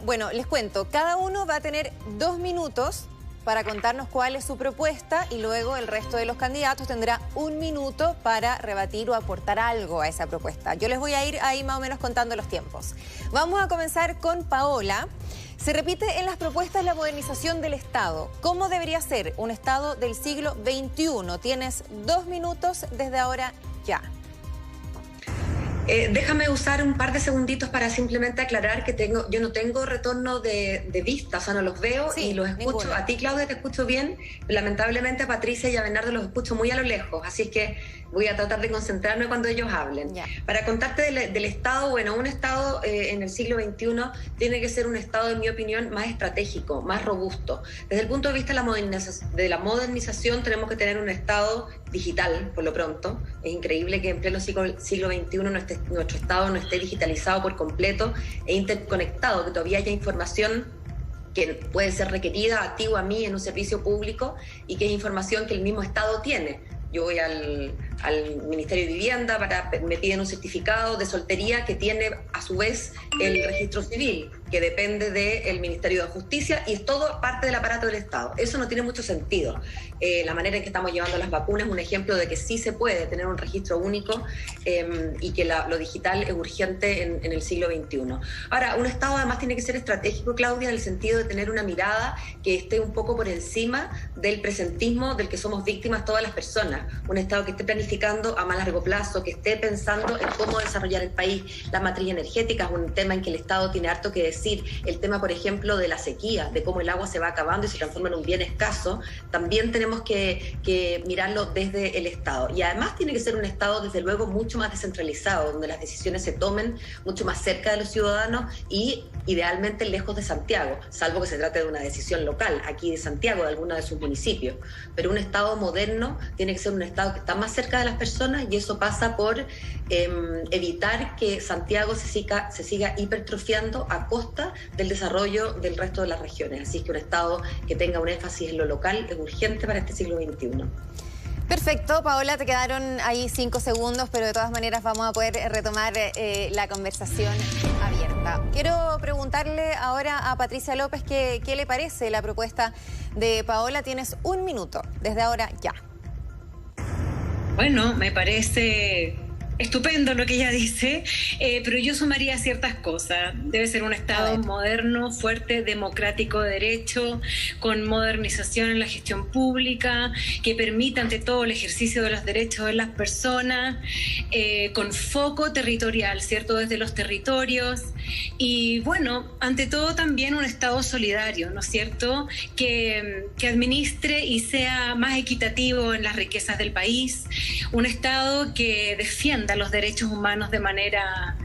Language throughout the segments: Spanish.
Bueno, les cuento, cada uno va a tener 2 minutos para contarnos cuál es su propuesta y luego el resto de los candidatos tendrá 1 minuto para rebatir o aportar algo a esa propuesta. Yo les voy a ir ahí más o menos contando los tiempos. Vamos a comenzar con Paola. Se repite en las propuestas la modernización del Estado. ¿Cómo debería ser un Estado del siglo XXI? Tienes 2 minutos desde ahora ya. Déjame usar un par de segunditos para simplemente aclarar que yo no tengo retorno de vista, o sea, no los veo y los escucho. Ninguno. A ti, Claudia, te escucho bien. Lamentablemente a Patricia y a Bernardo los escucho muy a lo lejos, así es que voy a tratar de concentrarme cuando ellos hablen. Ya. Para contarte del Estado, bueno, un Estado en el siglo XXI tiene que ser un Estado, en mi opinión, más estratégico, más robusto. Desde el punto de vista de la modernización tenemos que tener un Estado digital, por lo pronto. Es increíble que en pleno siglo XXI nuestro Estado no esté digitalizado por completo e interconectado, que todavía haya información que puede ser requerida a ti o a mí en un servicio público y que es información que el mismo Estado tiene. Yo voy al Ministerio de Vivienda, me piden un certificado de soltería que tiene a su vez el registro civil, que depende del Ministerio de Justicia, y es todo parte del aparato del Estado. Eso no tiene mucho sentido. La manera en que estamos llevando las vacunas es un ejemplo de que sí se puede tener un registro único y que lo digital es urgente en el siglo XXI. Ahora, un Estado además tiene que ser estratégico, Claudia, en el sentido de tener una mirada que esté un poco por encima del presentismo del que somos víctimas todas las personas. Un Estado que esté planificando a más largo plazo, que esté pensando en cómo desarrollar el país. La matriz energética es un tema en que el Estado tiene harto que decir. El tema, por ejemplo, de la sequía, de cómo el agua se va acabando y se transforma en un bien escaso, también tenemos que mirarlo desde el Estado. Y además tiene que ser un Estado, desde luego, mucho más descentralizado, donde las decisiones se tomen mucho más cerca de los ciudadanos y idealmente lejos de Santiago, salvo que se trate de una decisión local, aquí de Santiago, de alguno de sus municipios. Pero un Estado moderno tiene que ser un Estado que está más cerca de las personas, y eso pasa por evitar que Santiago se siga hipertrofiando a costa del desarrollo del resto de las regiones. Así que un Estado que tenga un énfasis en lo local es urgente para este siglo XXI. Perfecto, Paola, te quedaron ahí 5 segundos, pero de todas maneras vamos a poder retomar la conversación abierta. Quiero preguntarle ahora a Patricia López qué le parece la propuesta de Paola. Tienes 1 minuto, desde ahora ya. Bueno, me parece estupendo lo que ella dice, pero yo sumaría ciertas cosas. Debe ser un Estado moderno, fuerte, democrático de derecho, con modernización en la gestión pública, que permita ante todo el ejercicio de los derechos de las personas, con foco territorial, ¿cierto? Desde los territorios. Y bueno, ante todo también un Estado solidario, ¿no es cierto? Que administre y sea más equitativo en las riquezas del país. Un Estado que defienda los derechos humanos de manera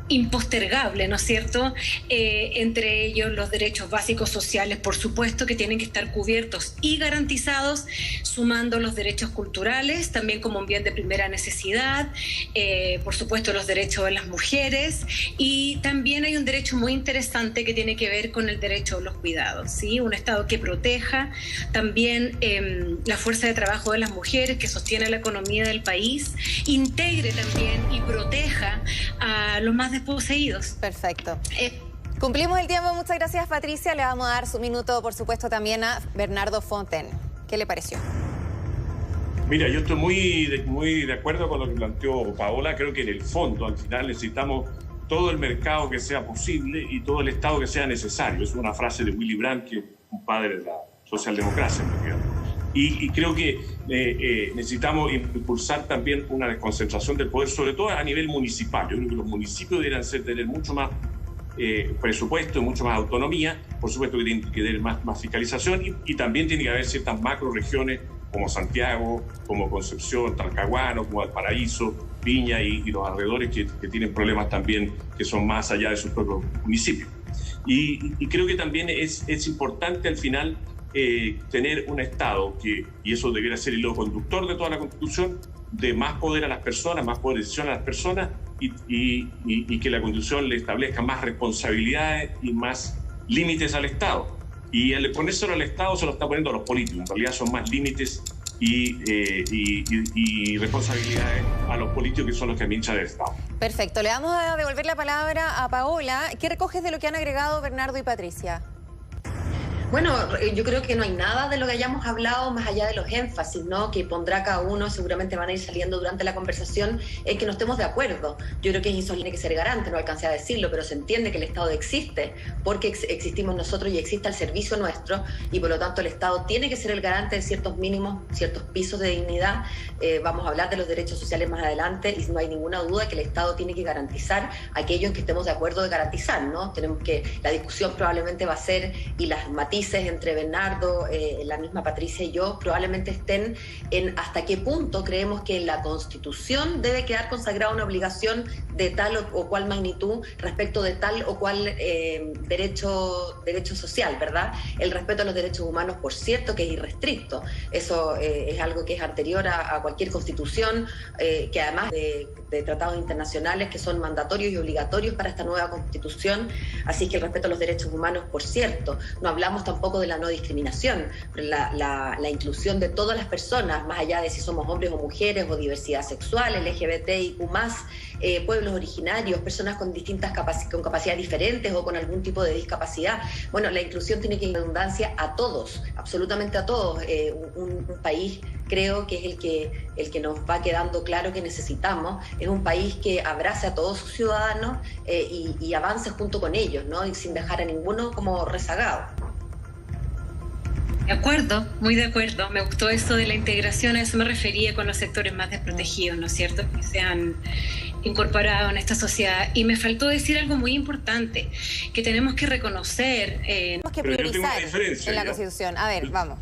impostergable, ¿no es cierto? Entre ellos los derechos básicos sociales, por supuesto, que tienen que estar cubiertos y garantizados, sumando los derechos culturales, también como un bien de primera necesidad, por supuesto los derechos de las mujeres, y también hay un derecho muy interesante que tiene que ver con el derecho a los cuidados, ¿sí? Un Estado que proteja también la fuerza de trabajo de las mujeres, que sostiene la economía del país, integre también y proteja a los más desposeídos. Perfecto. Cumplimos el tiempo. Muchas gracias, Patricia. Le vamos a dar su minuto, por supuesto, también a Bernardo Fontaine. ¿Qué le pareció? Mira, yo estoy muy de acuerdo con lo que planteó Paola. Creo que en el fondo, al final, necesitamos todo el mercado que sea posible y todo el Estado que sea necesario. Es una frase de Willy Brandt, que es un padre de la socialdemocracia, digamos. Y creo que necesitamos impulsar también una desconcentración del poder, sobre todo a nivel municipal. Yo creo que los municipios deberían tener mucho más presupuesto y mucho más autonomía. Por supuesto que tienen que tener más fiscalización y también tiene que haber ciertas macroregiones como Santiago, como Concepción, Talcahuano, como Valparaíso, Viña y los alrededores que tienen problemas también que son más allá de sus propios municipios. Y creo que también es importante al final tener un Estado y eso debería ser el hilo conductor de toda la Constitución, de más poder a las personas, más poder de decisión a las personas y que la Constitución le establezca más responsabilidades y más límites al Estado. Y al ponérselo al Estado se lo está poniendo a los políticos. En realidad son más límites y responsabilidades a los políticos que son los que administran el Estado. Perfecto. Le vamos a devolver la palabra a Paola. ¿Qué recoges de lo que han agregado Bernardo y Patricia? Bueno, yo creo que no hay nada de lo que hayamos hablado más allá de los énfasis, ¿no?, que pondrá cada uno, seguramente van a ir saliendo durante la conversación, en que no estemos de acuerdo. Yo creo que eso tiene que ser garante, no alcancé a decirlo, pero se entiende que el Estado existe porque existimos nosotros y existe el servicio nuestro, y por lo tanto el Estado tiene que ser el garante de ciertos mínimos, ciertos pisos de dignidad. Vamos a hablar de los derechos sociales más adelante, y no hay ninguna duda que el Estado tiene que garantizar aquello en que estemos de acuerdo de garantizar, ¿no? La discusión probablemente va a ser, y las matices entre Bernardo, la misma Patricia y yo, probablemente estén en hasta qué punto creemos que en la Constitución debe quedar consagrada una obligación de tal o cual magnitud respecto de tal o cual derecho social, ¿verdad? El respeto a los derechos humanos, por cierto, que es irrestricto. Eso es algo que es anterior a cualquier Constitución, que además de tratados internacionales que son mandatorios y obligatorios para esta nueva Constitución. Así que el respeto a los derechos humanos, por cierto. No hablamos tampoco de la no discriminación, la inclusión de todas las personas, más allá de si somos hombres o mujeres, o diversidad sexual, LGBTIQ+, pueblos originarios, personas con distintas con capacidades diferentes o con algún tipo de discapacidad. Bueno, la inclusión tiene que ir en redundancia a todos, absolutamente a todos. Un país, creo que es el que nos va quedando claro que necesitamos, es un país que abrace a todos sus ciudadanos y avance junto con ellos, ¿no? Y sin dejar a ninguno como rezagado. De acuerdo, muy de acuerdo. Me gustó eso de la integración, a eso me refería con los sectores más desprotegidos, ¿no es cierto?, que se han incorporado en esta sociedad. Y me faltó decir algo muy importante, que tenemos que reconocer... Tenemos que priorizar en la Constitución. A ver, vamos.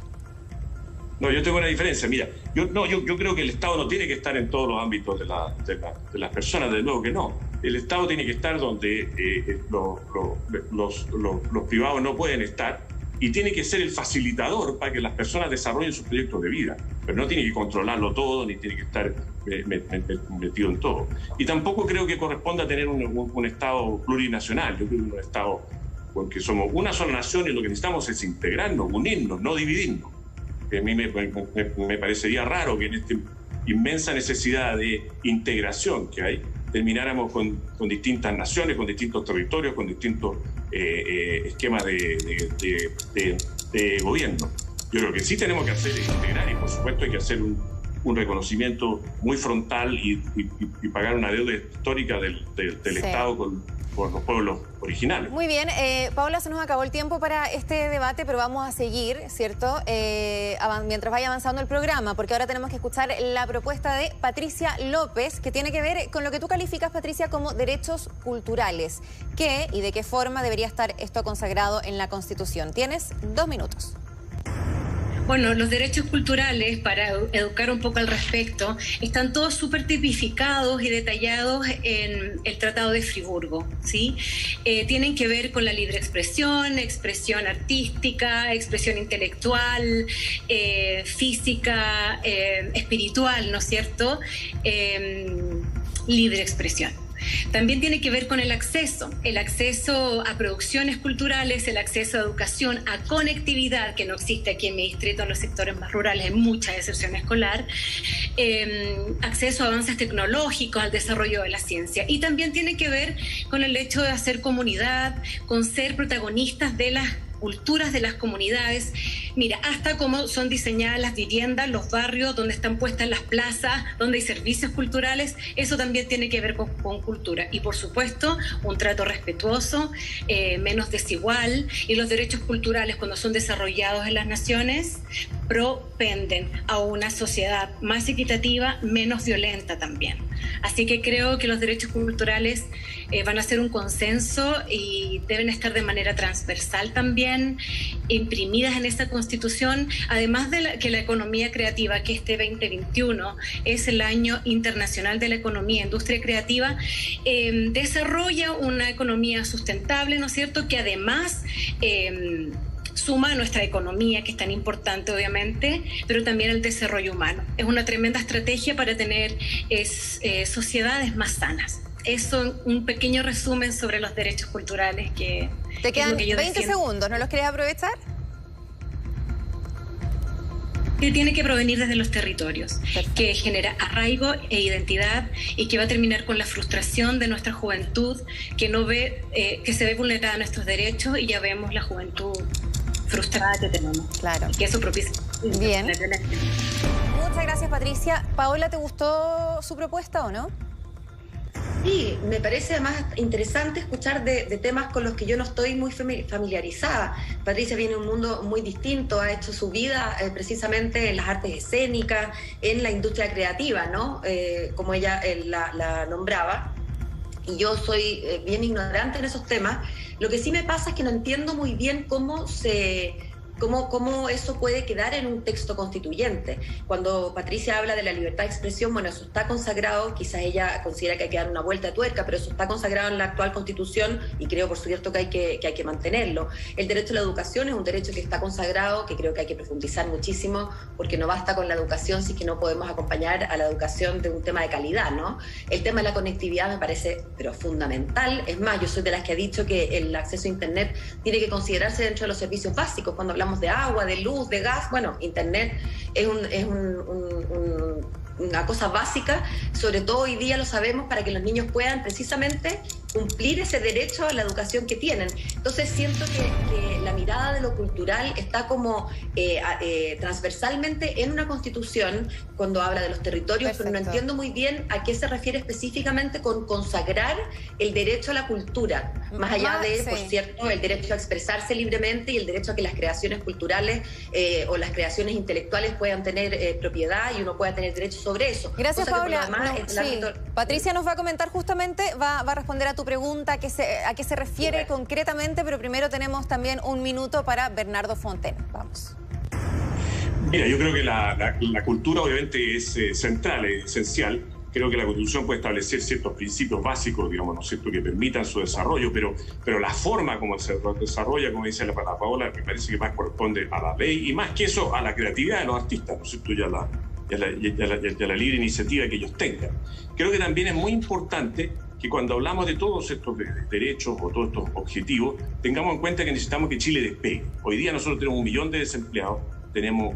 No, yo tengo una diferencia. Mira, yo creo que el Estado no tiene que estar en todos los ámbitos de las personas, de nuevo que no. El Estado tiene que estar donde los privados no pueden estar, y tiene que ser el facilitador para que las personas desarrollen sus proyectos de vida, pero no tiene que controlarlo todo, ni tiene que estar metido en todo. Y tampoco creo que corresponda tener un Estado plurinacional. Yo creo que un Estado, porque somos una sola nación y lo que necesitamos es integrarnos, unirnos, no dividirnos. A mí me parecería raro que en esta inmensa necesidad de integración que hay, termináramos con distintas naciones, con distintos territorios, con distintos esquemas de gobierno. Yo creo que sí tenemos que hacer es integrar, y por supuesto hay que hacer un reconocimiento muy frontal y pagar una deuda histórica del Estado por los pueblos originales. Muy bien, Paola, se nos acabó el tiempo para este debate, pero vamos a seguir, ¿cierto?, mientras vaya avanzando el programa, porque ahora tenemos que escuchar la propuesta de Patricia López, que tiene que ver con lo que tú calificas, Patricia, como derechos culturales. ¿Qué y de qué forma debería estar esto consagrado en la Constitución? Tienes 2 minutos. Bueno, los derechos culturales, para educar un poco al respecto, están todos súper tipificados y detallados en el Tratado de Friburgo, ¿sí? Tienen que ver con la libre expresión, expresión artística, expresión intelectual, física, espiritual, ¿no es cierto? Libre expresión. También tiene que ver con el acceso a producciones culturales, el acceso a educación, a conectividad, que no existe aquí en mi distrito, en los sectores más rurales, en mucha deserción escolar, acceso a avances tecnológicos, al desarrollo de la ciencia. Y también tiene que ver con el hecho de hacer comunidad, con ser protagonistas de las culturas de las comunidades. Mira, hasta cómo son diseñadas las viviendas, los barrios, donde están puestas las plazas, donde hay servicios culturales, eso también tiene que ver con cultura. Y por supuesto, un trato respetuoso, menos desigual, y los derechos culturales, cuando son desarrollados en las naciones, propenden a una sociedad más equitativa, menos violenta también. Así que creo que los derechos culturales van a ser un consenso y deben estar de manera transversal también, imprimidas en esta Constitución, además de que la economía creativa, que este 2021 es el año internacional de la economía, industria creativa, desarrolla una economía sustentable, ¿no es cierto?, que además suma a nuestra economía, que es tan importante obviamente, pero también el desarrollo humano. Es una tremenda estrategia para tener sociedades más sanas. Eso, un pequeño resumen sobre los derechos culturales que... Te quedan 20 segundos, ¿no los querés aprovechar? que tiene que provenir desde los territorios, que genera arraigo e identidad y que va a terminar con la frustración de nuestra juventud, que no ve, que se ve vulnerada nuestros derechos, y ya vemos la juventud frustrada que tenemos. Claro. Y que eso propicia. Bien. Muchas gracias, Patricia. Paola, ¿te gustó su propuesta o no? Sí, me parece además interesante escuchar de temas con los que yo no estoy muy familiarizada. Patricia viene de un mundo muy distinto, ha hecho su vida precisamente en las artes escénicas, en la industria creativa, ¿no? Como ella la nombraba. Y yo soy bien ignorante en esos temas. Lo que sí me pasa es que no entiendo muy bien cómo eso puede quedar en un texto constituyente. Cuando Patricia habla de la libertad de expresión, bueno, eso está consagrado, quizás ella considera que hay que dar una vuelta de tuerca, pero eso está consagrado en la actual Constitución y creo, por cierto, que hay que mantenerlo. El derecho a la educación es un derecho que está consagrado, que creo que hay que profundizar muchísimo, porque no basta con la educación si es que no podemos acompañar a la educación de un tema de calidad, ¿no? El tema de la conectividad me parece, pero fundamental. Es más, yo soy de las que ha dicho que el acceso a Internet tiene que considerarse dentro de los servicios básicos. Cuando hablamos de agua, de luz, de gas, bueno, Internet es una cosa básica, sobre todo hoy día lo sabemos, para que los niños puedan precisamente cumplir ese derecho a la educación que tienen. Entonces siento que la mirada de lo cultural está como transversalmente en una Constitución cuando habla de los territorios. Perfecto. Pero no entiendo muy bien a qué se refiere específicamente con consagrar el derecho a la cultura, más allá de, por cierto, el derecho a expresarse libremente y el derecho a que las creaciones culturales o las creaciones intelectuales puedan tener propiedad y uno pueda tener derecho sobre eso. Gracias, Paula. Patricia nos va a comentar justamente, va a responder a tu pregunta, a qué se refiere concretamente, pero primero tenemos también un minuto para Bernardo Fonten. Vamos. Mira, yo creo que la cultura obviamente es central, es esencial. Creo que la Constitución puede establecer ciertos principios básicos, digamos, ¿no es cierto?, que permitan su desarrollo, pero la forma como se desarrolla, como dice la Paola, me parece que más corresponde a la ley y más que eso a la creatividad de los artistas, ¿no es cierto?, y a la libre iniciativa que ellos tengan. Creo que también es muy importante que cuando hablamos de todos estos derechos o todos estos objetivos, tengamos en cuenta que necesitamos que Chile despegue. Hoy día nosotros tenemos 1 millón de desempleados, tenemos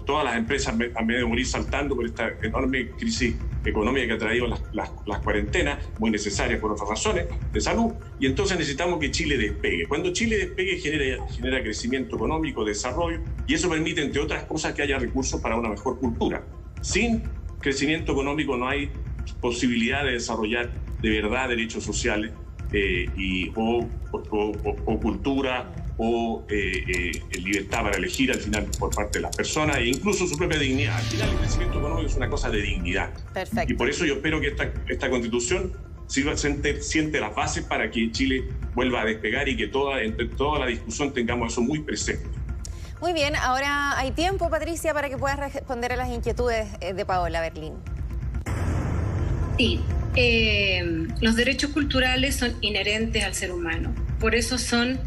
todas las empresas a medio de morir saltando por esta enorme crisis económica que ha traído las cuarentenas, muy necesarias por otras razones de salud, y entonces necesitamos que Chile despegue. Cuando Chile despegue genera crecimiento económico, desarrollo, y eso permite, entre otras cosas, que haya recursos para una mejor cultura. Sin crecimiento económico no hay posibilidad de desarrollar de verdad derechos sociales o cultura o libertad para elegir al final por parte de las personas e incluso su propia dignidad. Al final el crecimiento económico es una cosa de dignidad. Perfecto. Y por eso yo espero que esta Constitución siente las bases para que Chile vuelva a despegar y que entre toda la discusión tengamos eso muy presente. Muy bien, ahora hay tiempo, Patricia, para que puedas responder a las inquietudes de Paola Berlín. Sí, los derechos culturales son inherentes al ser humano, por eso son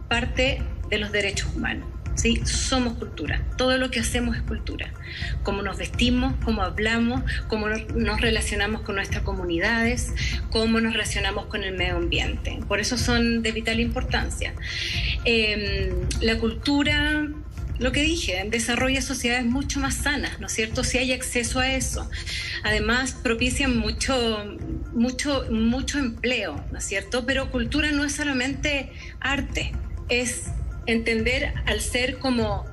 parte de los derechos humanos. ¿Sí? Somos cultura, todo lo que hacemos es cultura, cómo nos vestimos, cómo hablamos, cómo nos relacionamos con nuestras comunidades, cómo nos relacionamos con el medio ambiente, por eso son de vital importancia. La cultura, lo que dije, desarrolla sociedades mucho más sanas, ¿no es cierto?, si hay acceso a eso. Además propician mucho empleo, ¿no es cierto?, pero cultura no es solamente arte, es entender al ser como,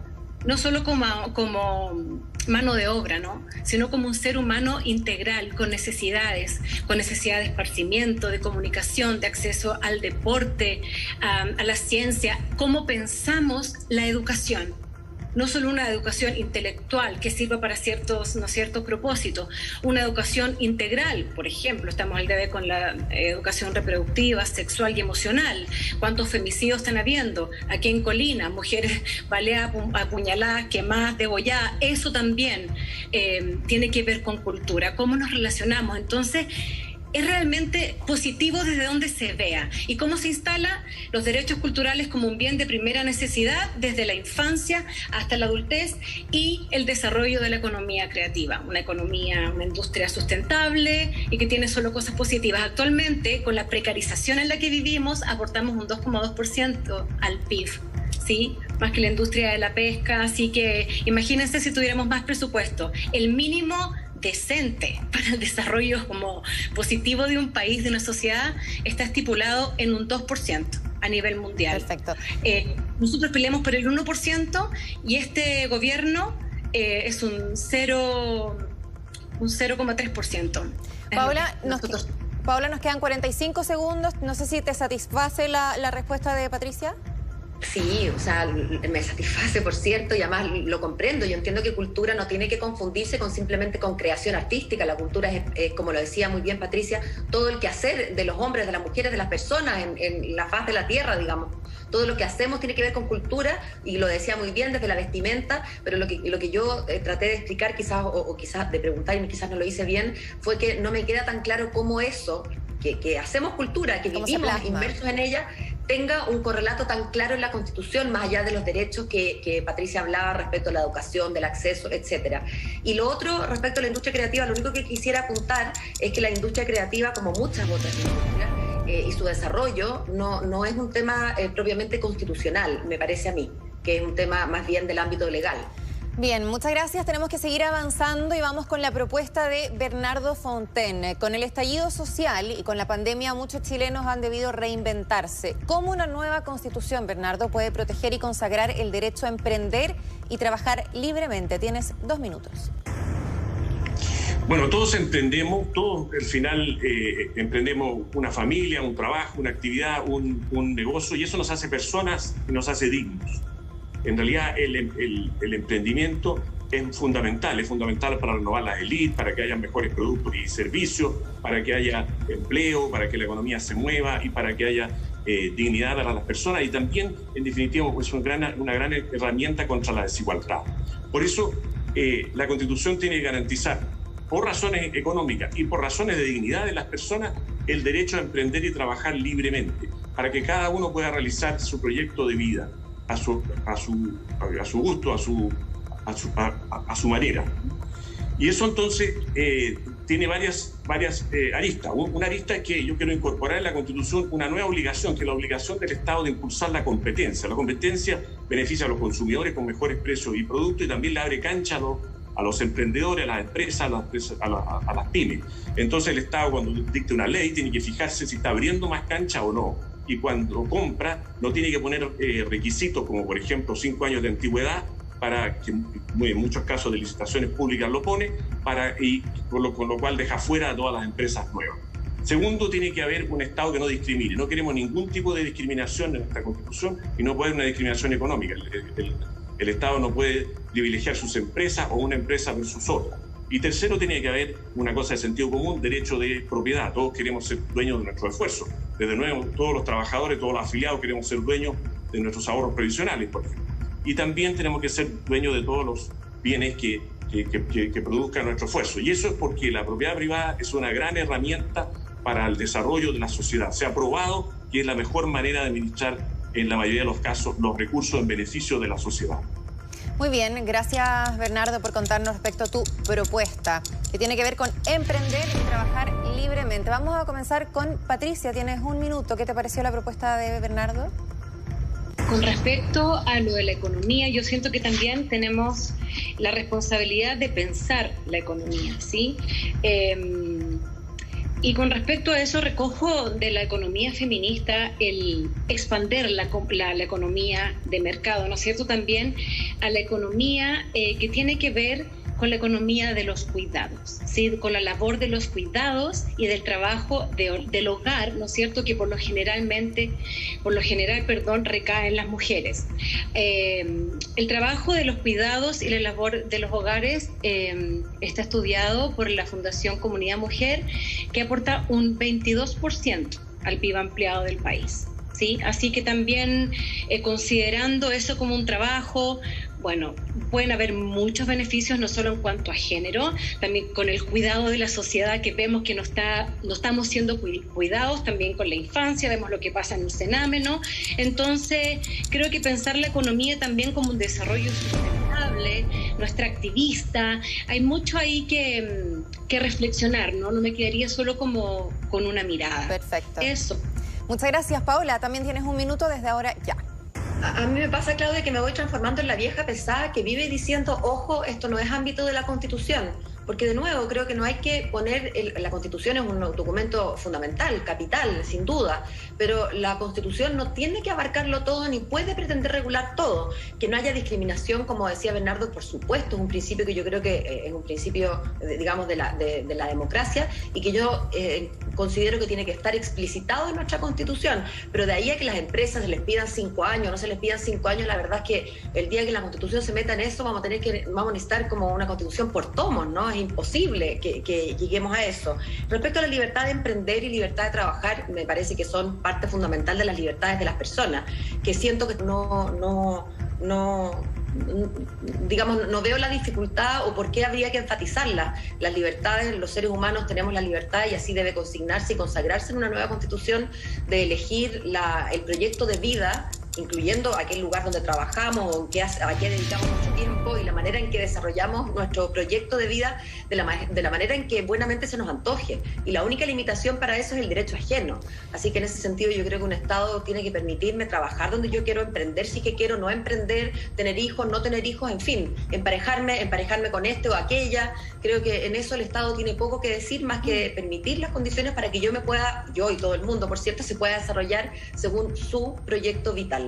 no solo como mano de obra, ¿no?, sino como un ser humano integral, con necesidades de esparcimiento, de comunicación, de acceso al deporte, a la ciencia. Cómo pensamos la educación. No solo una educación intelectual que sirva para ciertos propósitos, una educación integral, por ejemplo, estamos al debe con la educación reproductiva, sexual y emocional. ¿Cuántos femicidios están habiendo? Aquí en Colina, mujeres baleadas, apuñaladas, quemadas, degolladas. Eso también tiene que ver con cultura, cómo nos relacionamos. Entonces, es realmente positivo desde donde se vea. ¿Y cómo se instala los derechos culturales como un bien de primera necesidad desde la infancia hasta la adultez y el desarrollo de la economía creativa? Una industria sustentable y que tiene solo cosas positivas. Actualmente, con la precarización en la que vivimos, aportamos un 2,2% al PIB. ¿sí? Más que la industria de la pesca, así que imagínense si tuviéramos más presupuesto. El mínimo decente para el desarrollo como positivo de un país, de una sociedad, está estipulado en un 2% a nivel mundial. Perfecto. Nosotros peleamos por el 1% y este gobierno es un 0,3%. Paola, nos quedan 45 segundos. No sé si te satisface la respuesta de Patricia. Sí, o sea, me satisface, por cierto, y además lo comprendo. Yo entiendo que cultura no tiene que confundirse simplemente con creación artística. La cultura es, como lo decía muy bien Patricia, todo el quehacer de los hombres, de las mujeres, de las personas en la faz de la tierra, digamos. Todo lo que hacemos tiene que ver con cultura, y lo decía muy bien desde la vestimenta, pero lo que yo traté de explicar quizás, o quizás de preguntar, y quizás no lo hice bien, fue que no me queda tan claro cómo eso, que hacemos cultura, que vivimos inmersos en ella, tenga un correlato tan claro en la Constitución, más allá de los derechos que Patricia hablaba respecto a la educación, del acceso, etcétera. Y lo otro, respecto a la industria creativa, lo único que quisiera apuntar es que la industria creativa, como muchas otras industrias, y su desarrollo, no es un tema propiamente constitucional, me parece a mí, que es un tema más bien del ámbito legal. Bien, muchas gracias. Tenemos que seguir avanzando y vamos con la propuesta de Bernardo Fontaine. Con el estallido social y con la pandemia, muchos chilenos han debido reinventarse. ¿Cómo una nueva constitución, Bernardo, puede proteger y consagrar el derecho a emprender y trabajar libremente? Tienes 2 minutos. Bueno, todos emprendemos, todos al final emprendemos una familia, un trabajo, una actividad, un negocio, y eso nos hace personas y nos hace dignos. En realidad el emprendimiento es fundamental para renovar las élites, para que haya mejores productos y servicios, para que haya empleo, para que la economía se mueva y para que haya dignidad para las personas, y también, en definitiva, es una gran herramienta contra la desigualdad. Por eso la Constitución tiene que garantizar, por razones económicas y por razones de dignidad de las personas, el derecho a emprender y trabajar libremente, para que cada uno pueda realizar su proyecto de vida a su gusto, a su manera. Y eso entonces tiene varias aristas. Una arista es que yo quiero incorporar en la Constitución una nueva obligación, que es la obligación del Estado de impulsar la competencia. La competencia beneficia a los consumidores con mejores precios y productos, y también le abre cancha a los emprendedores, a las empresas, a las pymes. Entonces el Estado, cuando dicte una ley, tiene que fijarse si está abriendo más cancha o no. Y cuando compra, no tiene que poner requisitos como, por ejemplo, 5 años de antigüedad, para que en muchos casos de licitaciones públicas lo pone, con lo cual deja fuera a todas las empresas nuevas. Segundo, tiene que haber un Estado que no discrimine. No queremos ningún tipo de discriminación en nuestra Constitución, y no puede haber una discriminación económica. El Estado no puede privilegiar sus empresas o una empresa versus otra. Y tercero, tiene que haber una cosa de sentido común, derecho de propiedad. Todos queremos ser dueños de nuestro esfuerzo. Desde nuevo, todos los trabajadores, todos los afiliados queremos ser dueños de nuestros ahorros previsionales, por ejemplo. Y también tenemos que ser dueños de todos los bienes que produzcan nuestro esfuerzo. Y eso es porque la propiedad privada es una gran herramienta para el desarrollo de la sociedad. Se ha probado que es la mejor manera de administrar, en la mayoría de los casos, los recursos en beneficio de la sociedad. Muy bien, gracias Bernardo por contarnos respecto a tu propuesta, que tiene que ver con emprender y trabajar libremente. Vamos a comenzar con Patricia, tienes 1 minuto. ¿Qué te pareció la propuesta de Bernardo? Con respecto a lo de la economía, yo siento que también tenemos la responsabilidad de pensar la economía, ¿sí? Y con respecto a eso, recojo de la economía feminista el expandir la economía de mercado, ¿no es cierto? También a la economía que tiene que ver con la economía de los cuidados, ¿sí? Con la labor de los cuidados y del trabajo del hogar, ¿no es cierto? Que por lo general, recae en las mujeres. El trabajo de los cuidados y la labor de los hogares está estudiado por la Fundación Comunidad Mujer, que aporta un 22% al PIB ampliado del país, ¿sí? Así que también considerando eso como un trabajo, bueno, pueden haber muchos beneficios, no solo en cuanto a género, también con el cuidado de la sociedad, que vemos que no estamos siendo cuidados, también con la infancia, vemos lo que pasa en el Sename, ¿no? Entonces, creo que pensar la economía también como un desarrollo sustentable, nuestra activista, hay mucho ahí que reflexionar, ¿no? No me quedaría solo como con una mirada. Perfecto. Eso. Muchas gracias, Paola. También tienes 1 minuto desde ahora ya. A mí me pasa, Claudia, que me voy transformando en la vieja pesada que vive diciendo, ojo, esto no es ámbito de la Constitución. Porque de nuevo, creo que no hay que poner, la Constitución es un documento fundamental, capital, sin duda, pero la Constitución no tiene que abarcarlo todo ni puede pretender regular todo. Que no haya discriminación, como decía Bernardo, por supuesto, es un principio que yo creo que es un principio, digamos, de la democracia y que yo considero que tiene que estar explicitado en nuestra Constitución. Pero de ahí a que las empresas se les pidan 5 años, no se les pidan 5 años, la verdad es que el día que la Constitución se meta en eso vamos a necesitar como una Constitución por tomos, ¿no? Es imposible que lleguemos a eso. Respecto a la libertad de emprender y libertad de trabajar, me parece que son parte fundamental de las libertades de las personas, que siento que digamos, no veo la dificultad o por qué habría que enfatizarla. Las libertades, los seres humanos tenemos la libertad y así debe consignarse y consagrarse en una nueva Constitución de elegir el proyecto de vida, incluyendo aquel lugar donde trabajamos o a qué dedicamos nuestro tiempo y la manera en que desarrollamos nuestro proyecto de vida de la manera en que buenamente se nos antoje. Y la única limitación para eso es el derecho ajeno. Así que en ese sentido yo creo que un Estado tiene que permitirme trabajar donde yo quiero, emprender si que quiero, no emprender, tener hijos, no tener hijos, en fin, emparejarme con este o aquella. Creo que en eso el Estado tiene poco que decir más que permitir las condiciones para que yo y todo el mundo, por cierto, se pueda desarrollar según su proyecto vital.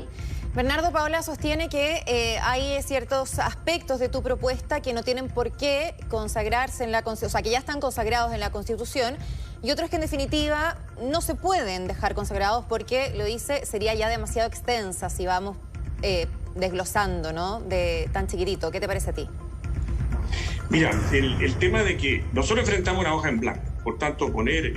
Bernardo, Paola sostiene que hay ciertos aspectos de tu propuesta que no tienen por qué consagrarse en la Constitución, o sea, que ya están consagrados en la Constitución, y otros que en definitiva no se pueden dejar consagrados porque, lo dice, sería ya demasiado extensa si vamos desglosando, ¿no?, de tan chiquitito. ¿Qué te parece a ti? Mira, el tema de que nosotros enfrentamos una hoja en blanco, por tanto poner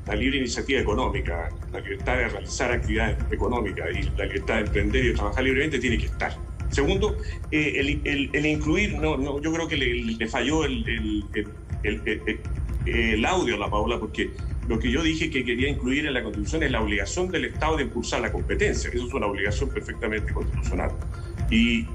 la libre iniciativa económica, la libertad de realizar actividades económicas y la libertad de emprender y de trabajar libremente tiene que estar. Segundo, el incluir, yo creo que le falló el audio a la Paola, porque lo que yo dije que quería incluir en la Constitución es la obligación del Estado de impulsar la competencia. Eso es una obligación perfectamente constitucional. Y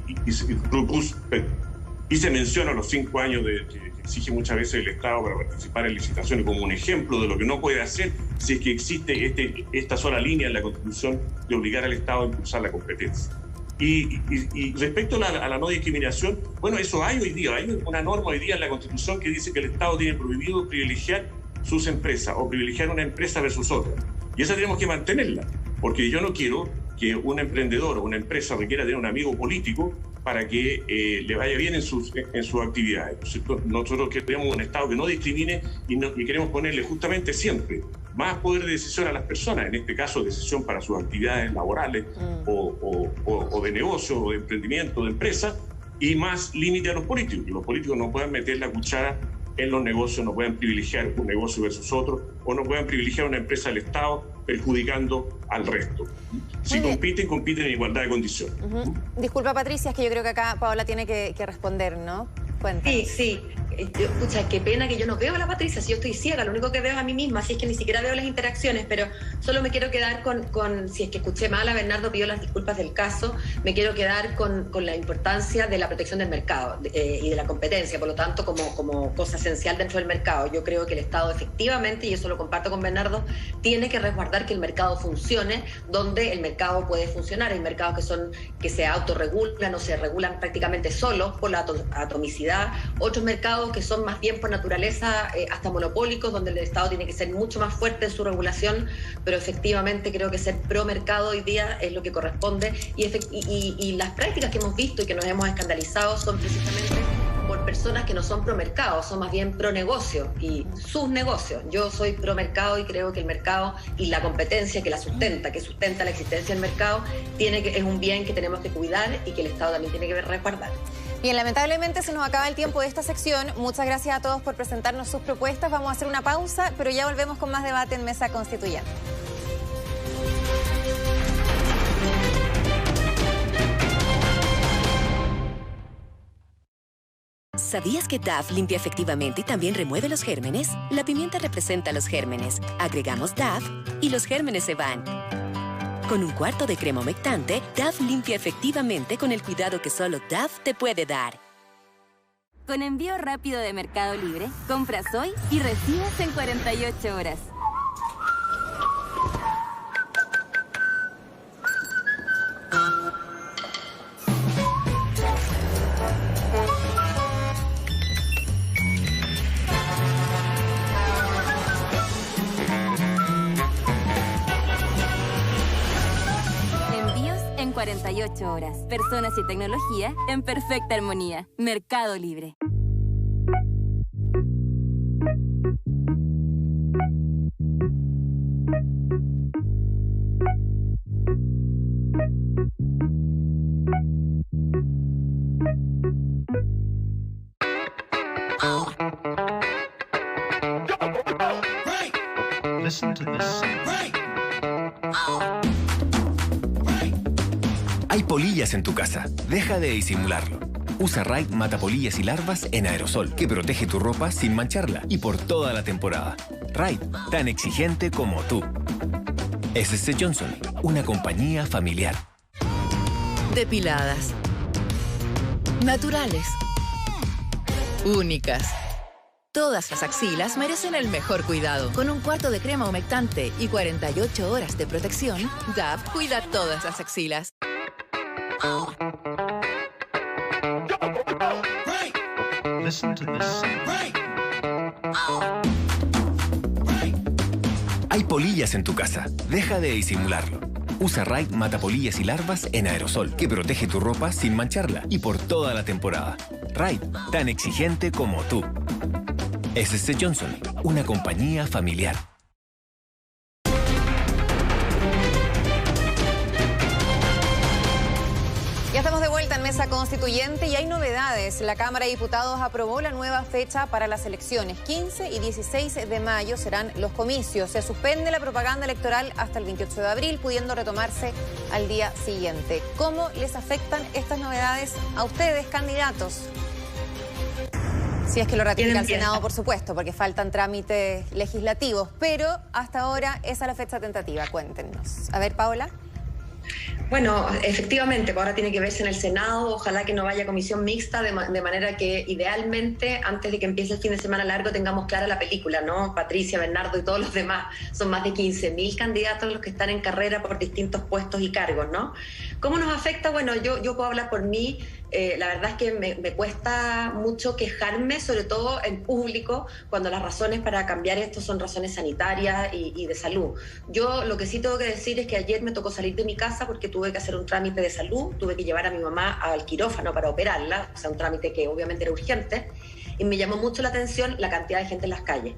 se menciona los 5 años que exige muchas veces el Estado para participar en licitaciones como un ejemplo de lo que no puede hacer si es que existe esta sola línea en la Constitución de obligar al Estado a impulsar la competencia. Y respecto a la no discriminación, bueno, eso hay hoy día. Hay una norma hoy día en la Constitución que dice que el Estado tiene prohibido privilegiar sus empresas o privilegiar una empresa versus otra. Y esa tenemos que mantenerla, porque yo no quiero que un emprendedor o una empresa requiera tener un amigo político para que le vaya bien en sus actividades. Nosotros queremos un Estado que no discrimine y queremos ponerle justamente siempre más poder de decisión a las personas, en este caso decisión para sus actividades laborales o de negocio, o de emprendimiento, de empresa, y más límite a los políticos. Que los políticos no puedan meter la cuchara en los negocios, no pueden privilegiar un negocio versus otro, o no pueden privilegiar una empresa del Estado perjudicando al resto. Si compiten en igualdad de condiciones. Disculpa, Patricia, es que yo creo que acá Paola tiene que responder, ¿no? Cuéntanos. Sí. Pucha, qué pena que yo no veo a la Patricia, si yo estoy ciega, lo único que veo es a mí misma, así es que ni siquiera veo las interacciones, pero solo me quiero quedar con si es que escuché mal a Bernardo, pido las disculpas del caso, me quiero quedar con la importancia de la protección del mercado y de la competencia, por lo tanto, como cosa esencial dentro del mercado. Yo creo que el Estado efectivamente, y eso lo comparto con Bernardo, tiene que resguardar que el mercado funcione donde el mercado puede funcionar. Hay mercados que se autorregulan o se regulan prácticamente solos por la atomicidad, otros mercados que son más bien por naturaleza hasta monopólicos, donde el Estado tiene que ser mucho más fuerte en su regulación, pero efectivamente creo que ser pro mercado hoy día es lo que corresponde, y las prácticas que hemos visto y que nos hemos escandalizado son precisamente por personas que no son pro mercado, son más bien pro negocio y sus negocios. Yo soy pro mercado y creo que el mercado y la competencia que sustenta la existencia del mercado es un bien que tenemos que cuidar y que el Estado también tiene que resguardar. Bien, lamentablemente se nos acaba el tiempo de esta sección. Muchas gracias a todos por presentarnos sus propuestas. Vamos a hacer una pausa, pero ya volvemos con más debate en Mesa Constituyente. ¿Sabías que DAF limpia efectivamente y también remueve los gérmenes? La pimienta representa los gérmenes. Agregamos DAF y los gérmenes se van. Con un cuarto de crema humectante, DAF limpia efectivamente con el cuidado que solo DAF te puede dar. Con envío rápido de Mercado Libre, compras hoy y recibes en 48 horas. 48 horas. Personas y tecnología en perfecta armonía. Mercado Libre. Listen to this. Hay polillas en tu casa. Deja de disimularlo. Usa Raid mata polillas y larvas en aerosol, que protege tu ropa sin mancharla y por toda la temporada. Raid, tan exigente como tú. SC Johnson, una compañía familiar. Depiladas. Naturales. Únicas. Todas las axilas merecen el mejor cuidado. Con un cuarto de crema humectante y 48 horas de protección, Dove cuida todas las axilas. Listen to this. Hay polillas en tu casa. Deja de disimularlo. Usa Raid mata polillas y larvas en aerosol, que protege tu ropa sin mancharla y por toda la temporada. Raid, tan exigente como tú. SC Johnson, una compañía familiar. Ya estamos de vuelta en Mesa Constituyente y hay novedades. La Cámara de Diputados aprobó la nueva fecha para las elecciones. 15 y 16 de mayo serán los comicios. Se suspende la propaganda electoral hasta el 28 de abril, pudiendo retomarse al día siguiente. ¿Cómo les afectan estas novedades a ustedes, candidatos? Si es que lo ratifica el Senado, por supuesto, porque faltan trámites legislativos. Pero hasta ahora esa es la fecha tentativa. Cuéntenos. A ver, Paola. Bueno, efectivamente, ahora tiene que verse en el Senado, ojalá que no vaya a comisión mixta, de manera que idealmente, antes de que empiece el fin de semana largo, tengamos clara la película, ¿no? Patricia, Bernardo y todos los demás, son más de 15.000 candidatos los que están en carrera por distintos puestos y cargos, ¿no? ¿Cómo nos afecta? Bueno, yo puedo hablar por mí. La verdad es que me cuesta mucho quejarme, sobre todo en público, cuando las razones para cambiar esto son razones sanitarias y de salud. Yo lo que sí tengo que decir es que ayer me tocó salir de mi casa porque tuve que hacer un trámite de salud, tuve que llevar a mi mamá al quirófano para operarla, o sea, un trámite que obviamente era urgente, y me llamó mucho la atención la cantidad de gente en las calles.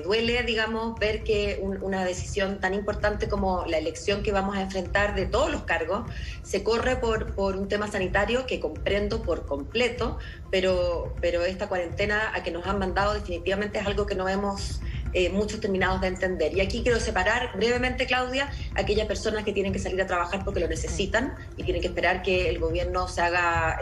Duele, digamos, ver que una decisión tan importante como la elección que vamos a enfrentar de todos los cargos se corre por un tema sanitario que comprendo por completo, pero esta cuarentena a que nos han mandado definitivamente es algo que no hemos muchos terminados de entender. Y aquí quiero separar brevemente, Claudia, aquellas personas que tienen que salir a trabajar porque lo necesitan y tienen que esperar que el gobierno se haga,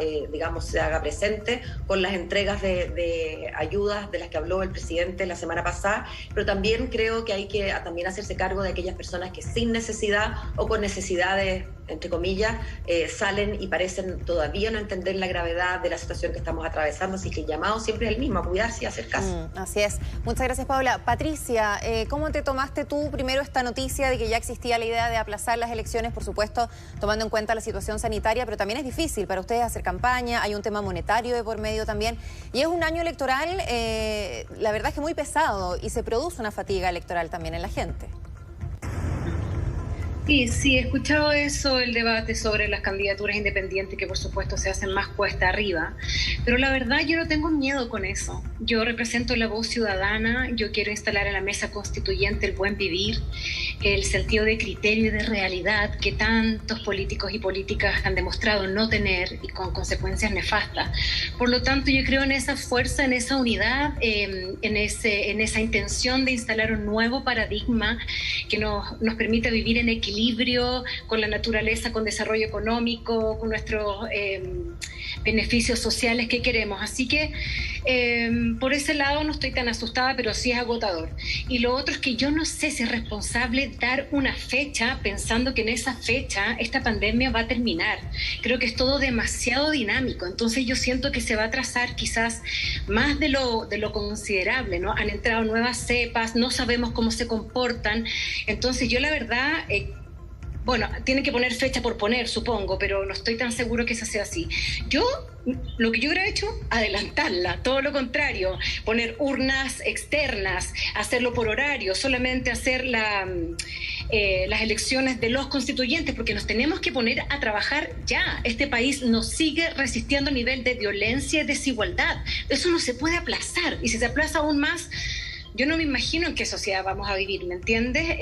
se haga presente con las entregas de ayudas de las que habló el presidente la semana pasada, pero también creo que hay que también hacerse cargo de aquellas personas que sin necesidad o con necesidades, entre comillas, salen y parecen todavía no entender la gravedad de la situación que estamos atravesando, así que el llamado siempre es el mismo, a cuidarse y hacer caso. Así es. Muchas gracias, Paula. Patricia, ¿cómo te tomaste tú primero esta noticia de que ya existía la idea de aplazar las elecciones, por supuesto, tomando en cuenta la situación sanitaria, pero también es difícil para ustedes hacer campaña, hay un tema monetario de por medio también, y es un año electoral, la verdad es que muy pesado, y se produce una fatiga electoral también en la gente? Sí, he escuchado eso, el debate sobre las candidaturas independientes que por supuesto se hacen más cuesta arriba, pero la verdad yo no tengo miedo con eso. Yo represento la voz ciudadana, yo quiero instalar en la mesa constituyente el buen vivir, el sentido de criterio y de realidad que tantos políticos y políticas han demostrado no tener y con consecuencias nefastas. Por lo tanto, yo creo en esa fuerza, en esa unidad, en esa intención de instalar un nuevo paradigma que nos permita vivir en equilibrio con la naturaleza, con desarrollo económico, con nuestros beneficios sociales que queremos. Así que por ese lado no estoy tan asustada, pero sí es agotador. Y lo otro es que yo no sé si es responsable dar una fecha pensando que en esa fecha esta pandemia va a terminar. Creo que es todo demasiado dinámico, entonces yo siento que se va a trazar quizás más de lo considerable, ¿no? Han entrado nuevas cepas, no sabemos cómo se comportan, entonces yo la verdad... Bueno, tienen que poner fecha por poner, supongo, pero no estoy tan seguro que eso sea así. Yo lo que yo hubiera hecho, adelantarla, todo lo contrario, poner urnas externas, hacerlo por horario, solamente hacer las elecciones de los constituyentes, porque nos tenemos que poner a trabajar ya. Este país nos sigue resistiendo a nivel de violencia y desigualdad. Eso no se puede aplazar, y si se aplaza aún más, yo no me imagino en qué sociedad vamos a vivir, ¿me entiendes?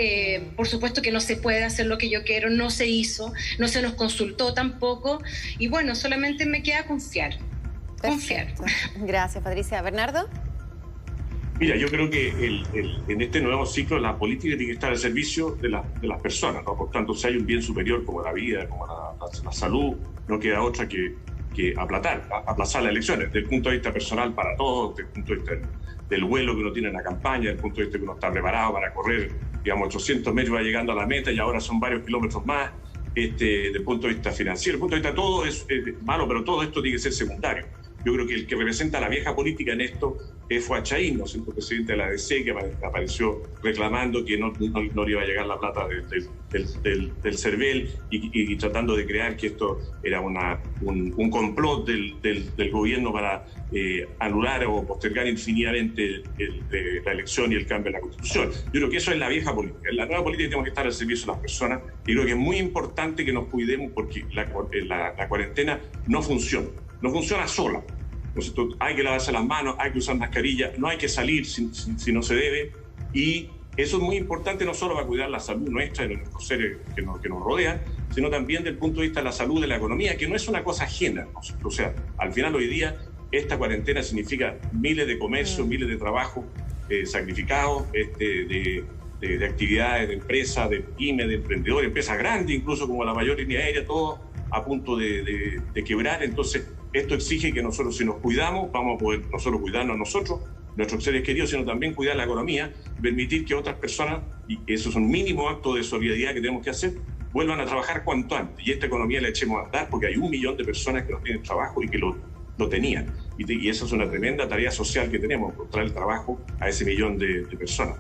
Por supuesto que no se puede hacer lo que yo quiero, no se hizo, no se nos consultó tampoco, y bueno, solamente me queda confiar. Perfecto. Gracias, Patricia. ¿Bernardo? Mira, yo creo que en este nuevo ciclo la política tiene que estar al servicio de las personas, ¿no? Por tanto, si hay un bien superior como la vida, como la salud, no queda otra que aplazar las elecciones, desde el punto de vista personal para todos, desde el punto de vista del vuelo que uno tiene en la campaña, desde el punto de vista que uno está preparado para correr, digamos, 800 metros, va llegando a la meta y ahora son varios kilómetros más, desde el punto de vista financiero, desde el punto de vista todo es malo, pero todo esto tiene que ser secundario. Yo creo que el que representa a la vieja política en esto fue Achaín, ¿no? El presidente de la ADC, que apareció reclamando que no le iba a llegar la plata del CERVEL y tratando de crear que esto era un complot del gobierno para anular o postergar infinitamente la elección y el cambio en la Constitución. Yo creo que eso es la vieja política. En la nueva política tenemos que estar al servicio de las personas y creo que es muy importante que nos cuidemos porque la cuarentena no funciona sola. Entonces, hay que lavarse las manos, hay que usar mascarilla, no hay que salir si no se debe, y eso es muy importante no solo para cuidar la salud nuestra y de nuestros seres que nos rodean, sino también desde el punto de vista de la salud de la economía, que no es una cosa ajena, ¿no? O sea, al final hoy día esta cuarentena significa miles de comercios, miles de trabajos sacrificados, de actividades de empresas, de pymes, de emprendedores, empresas grandes, incluso como la mayor línea aérea, todo a punto de quebrar. Entonces, esto exige que nosotros, si nos cuidamos, vamos a poder nosotros cuidarnos a nosotros, nuestros seres queridos, sino también cuidar la economía, permitir que otras personas, y eso es un mínimo acto de solidaridad que tenemos que hacer, vuelvan a trabajar cuanto antes. Y esta economía la echemos a andar porque hay 1 millón de personas que no tienen trabajo y que lo tenían. Y esa es una tremenda tarea social que tenemos, encontrar el trabajo a ese 1 millón de personas.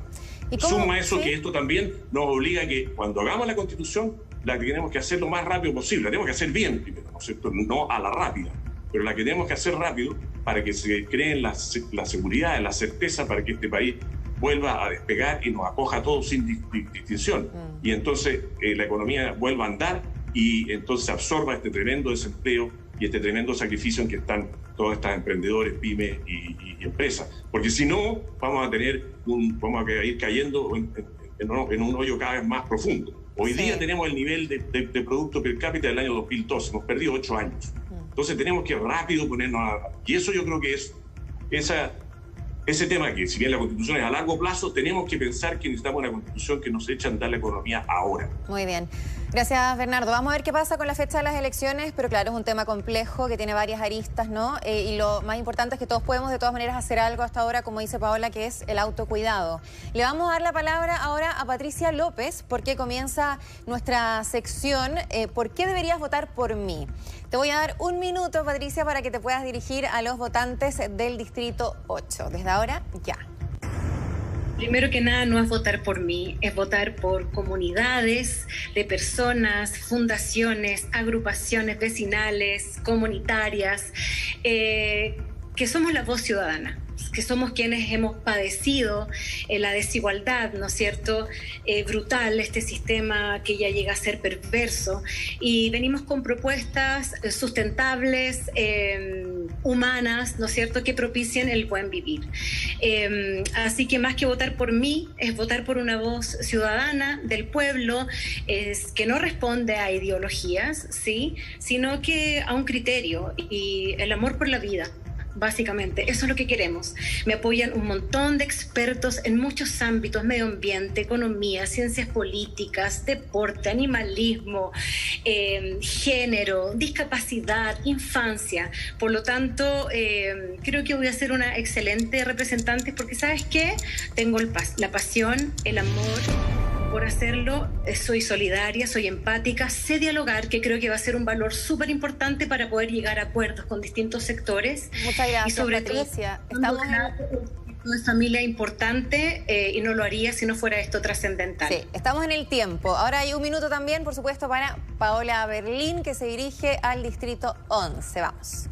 Suma eso, ¿sí? Que esto también nos obliga a que cuando hagamos la Constitución, la que tenemos que hacer lo más rápido posible, la tenemos que hacer bien primero, ¿no es cierto? No a la rápida, pero la que tenemos que hacer rápido para que se creen la seguridad, la certeza para que este país vuelva a despegar y nos acoja a todos sin distinción. Y entonces la economía vuelva a andar y entonces absorba este tremendo desempleo y este tremendo sacrificio en que están todos estos emprendedores, pymes y empresas. Porque si no, vamos a ir cayendo en un hoyo cada vez más profundo. Hoy día tenemos el nivel de Producto Per Cápita del año 2012, hemos perdido 8 años. Entonces tenemos que rápido ponernos a... Y eso yo creo que es ese tema que, si bien la Constitución es a largo plazo, tenemos que pensar que necesitamos una Constitución que nos eche a andar la economía ahora. Muy bien. Gracias, Bernardo. Vamos a ver qué pasa con la fecha de las elecciones, pero claro, es un tema complejo que tiene varias aristas, ¿no? Y lo más importante es que todos podemos de todas maneras hacer algo hasta ahora, como dice Paola, que es el autocuidado. Le vamos a dar la palabra ahora a Patricia López, porque comienza nuestra sección ¿Por qué deberías votar por mí? Te voy a dar 1 minuto, Patricia, para que te puedas dirigir a los votantes del Distrito 8. Desde ahora, ya. Primero que nada, no es votar por mí, es votar por comunidades de personas, fundaciones, agrupaciones vecinales, comunitarias, que somos la voz ciudadana, que somos quienes hemos padecido la desigualdad, ¿no es cierto?, brutal, este sistema que ya llega a ser perverso, y venimos con propuestas sustentables, humanas, ¿no es cierto?, que propicien el buen vivir. Así que más que votar por mí, es votar por una voz ciudadana del pueblo, que no responde a ideologías, ¿sí?, sino que a un criterio y el amor por la vida. Básicamente, eso es lo que queremos. Me apoyan un montón de expertos en muchos ámbitos: medio ambiente, economía, ciencias políticas, deporte, animalismo, género, discapacidad, infancia. Por lo tanto, creo que voy a ser una excelente representante porque, ¿sabes qué? Tengo la pasión, el amor por hacerlo, soy solidaria, soy empática, sé dialogar, que creo que va a ser un valor súper importante para poder llegar a acuerdos con distintos sectores. Muchas gracias, y sobre Patricia. Estamos de familia importante y no lo haría si no fuera esto trascendental. Sí, estamos en el tiempo. Ahora hay 1 minuto también, por supuesto, para Paola Berlín, que se dirige al Distrito 11. Vamos.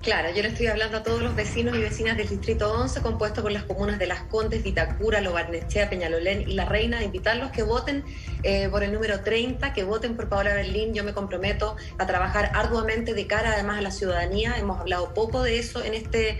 Claro, yo le estoy hablando a todos los vecinos y vecinas del Distrito 11, compuesto por las comunas de Las Condes, Vitacura, Lo Barnechea, Peñalolén y La Reina, de invitarlos que voten por el número 30, que voten por Paola Berlín. Yo me comprometo a trabajar arduamente de cara además a la ciudadanía. Hemos hablado poco de eso en este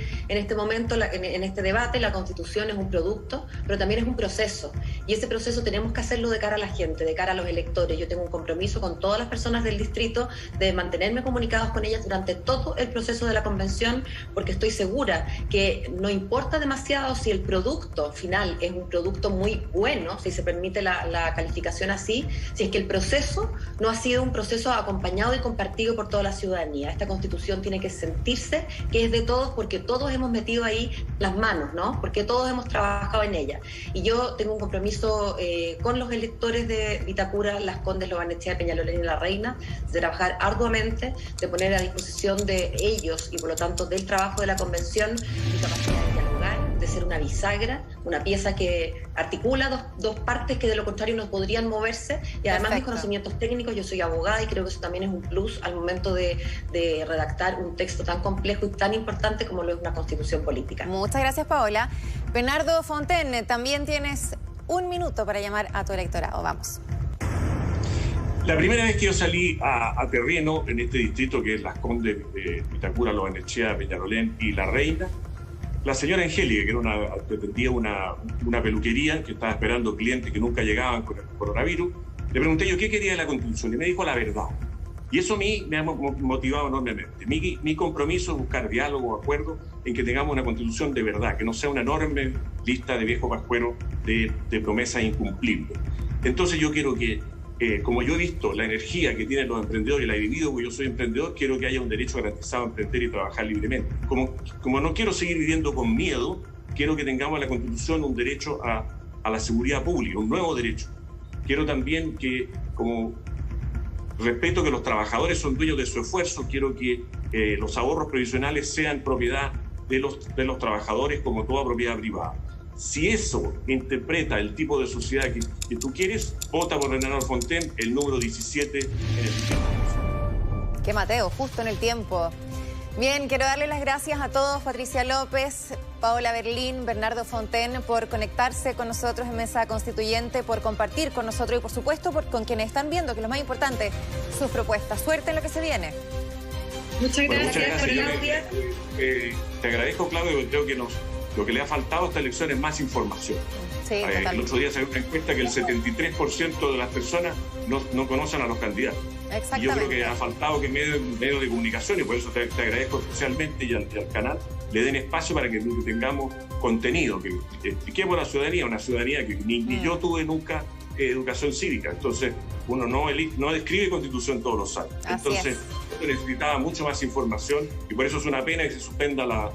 momento, en este debate. La Constitución es un producto, pero también es un proceso. Y ese proceso tenemos que hacerlo de cara a la gente, de cara a los electores. Yo tengo un compromiso con todas las personas del distrito de mantenerme comunicados con ellas durante todo el proceso de la convención, porque estoy segura que no importa demasiado si el producto final es un producto muy bueno, si se permite la calificación así, si es que el proceso no ha sido un proceso acompañado y compartido por toda la ciudadanía. Esta Constitución tiene que sentirse que es de todos, porque todos hemos metido ahí las manos, ¿no? Porque todos hemos trabajado en ella. Y yo tengo un compromiso con los electores de Vitacura, Las Condes, Lo Barnechea, Peñalolén y La Reina, de trabajar arduamente, de poner a disposición de ellos y por lo tanto del trabajo de la convención mi capacidad de dialogar, de ser una bisagra, una pieza que articula dos partes que de lo contrario no podrían moverse, y además mis conocimientos técnicos. Yo soy abogada y creo que eso también es un plus al momento de redactar un texto tan complejo y tan importante como lo es una constitución política. Muchas gracias, Paola. Bernardo Fontaine, también tienes 1 minuto para llamar a tu electorado. Vamos. La primera vez que yo salí a terreno en este distrito, que es Las Condes, Vitacura, Lo Barnechea, Peñalolén y La Reina, la señora Angélica, que atendía una peluquería, que estaba esperando clientes que nunca llegaban con el coronavirus, le pregunté yo qué quería de la Constitución y me dijo la verdad. Y eso a mí me ha motivado enormemente. Mi compromiso es buscar diálogo, acuerdo, en que tengamos una Constitución de verdad, que no sea una enorme lista de viejos pascueros de promesas incumplibles. Entonces yo quiero que, como yo he visto la energía que tienen los emprendedores, la he vivido porque yo soy emprendedor, quiero que haya un derecho garantizado a emprender y trabajar libremente. Como no quiero seguir viviendo con miedo, quiero que tengamos en la Constitución un derecho a la seguridad pública, un nuevo derecho. Quiero también que, como respeto que los trabajadores son dueños de su esfuerzo, quiero que los ahorros previsionales sean propiedad de los trabajadores como toda propiedad privada. Si eso interpreta el tipo de sociedad que tú quieres, vota por Bernardo Fontaine, el número 17 en el distrito. Qué Mateo, justo en el tiempo. Bien, quiero darle las gracias a todos, Patricia López, Paola Berlín, Bernardo Fontaine, por conectarse con nosotros en Mesa Constituyente, por compartir con nosotros y, por supuesto, con quienes están viendo, que es lo más importante, sus propuestas. Suerte en lo que se viene. Muchas gracias, Claudia. Te agradezco, Claudia, porque creo que lo que le ha faltado a esta elección es más información. Sí, el otro día salió una encuesta que el 73% de las personas no conocen a los candidatos. Y yo creo que ha faltado que medios de comunicación, y por eso te agradezco especialmente y al canal, le den espacio para que tengamos contenido, que expliquemos a la ciudadanía, una ciudadanía que ni yo tuve nunca educación cívica. Entonces, uno no describe Constitución todos los años. Entonces, necesitaba mucho más información y por eso es una pena que se suspenda la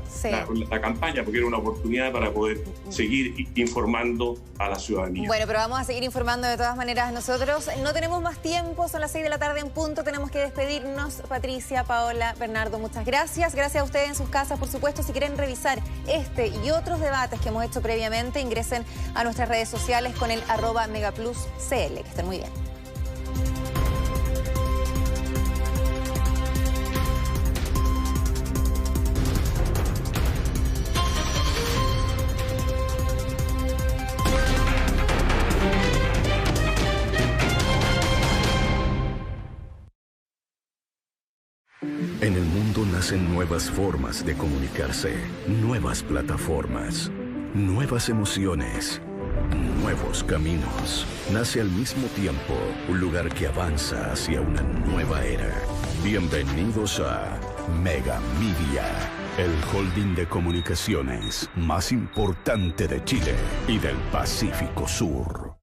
campaña, porque era una oportunidad para poder seguir informando a la ciudadanía. Bueno, pero vamos a seguir informando de todas maneras. Nosotros no tenemos más tiempo, son las 6 de la tarde en punto, tenemos que despedirnos. Patricia, Paola, Bernardo, muchas gracias. Gracias a ustedes en sus casas, por supuesto. Si quieren revisar este y otros debates que hemos hecho previamente, ingresen a nuestras redes sociales con el @megapluscl. Que estén muy bien. En el mundo nacen nuevas formas de comunicarse, nuevas plataformas, nuevas emociones, nuevos caminos. Nace al mismo tiempo un lugar que avanza hacia una nueva era. Bienvenidos a Mega Media, el holding de comunicaciones más importante de Chile y del Pacífico Sur.